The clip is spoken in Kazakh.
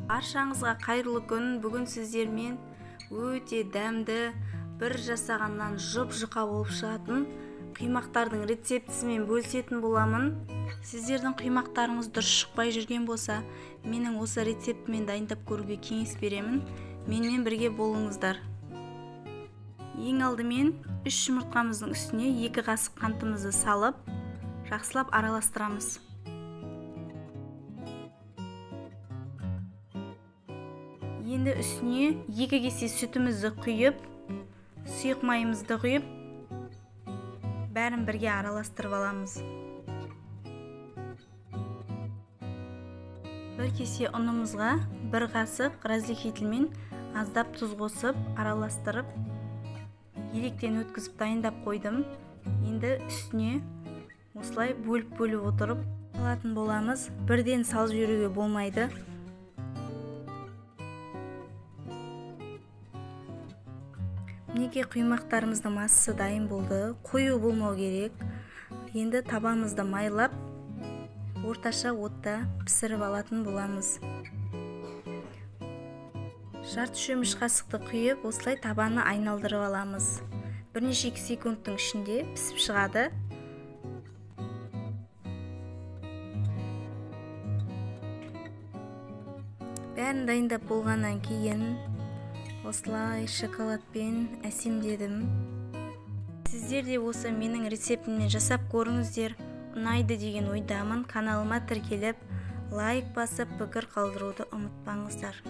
Баршаңызға қайырлы күн. Бүгін сіздермен өте дәмді, бір жасағаннан жұп-жұқа болып шығатын құймақтардың рецептісімен бөлісетін боламын. Сіздердің құймақтарыңыз дұрыс шықпай жүрген болса, менің осы рецептімен дайындап көруге кеңес беремін. Менімен бірге болыңыздар. Ең алдымен 3 жұмыртқамыздың үстіне 2 қасық қантымызды салып, жақсылап араластырамыз. Енді үстіне 2 кесе сүтімізді құйып, сұйық майымызды құйып, бәрін бірге араластырып аламыз. 1 кесе ұнымызға 1 қасық разрыхителмен аздап тұз қосып, араластырып, електен өткізіп дайындап қойдым. Енді үстіне осылай бөліп отырып алатын боламыз. Бірден салып жіберуге болмайды. Неге құймақтарымыздың массасы дайын болды. Қою болмау керек. Енді табамызды майлап, орташа отта пісіріп алатын боламыз. Жарты шөміш қасықты құйып, осылай табаны айналдырып аламыз. Бірнеше секундтың ішінде пісіп шығады. Бәрін дайындап болғаннан кейін осылай шоколадпен әсемдедім. Сіздер де осы менің рецептіммен жасап көріңіздер. Ұнайды деген ойдамын. Каналыма тіркеліп, лайк басып, пікір қалдыруды ұмытпаңыздар.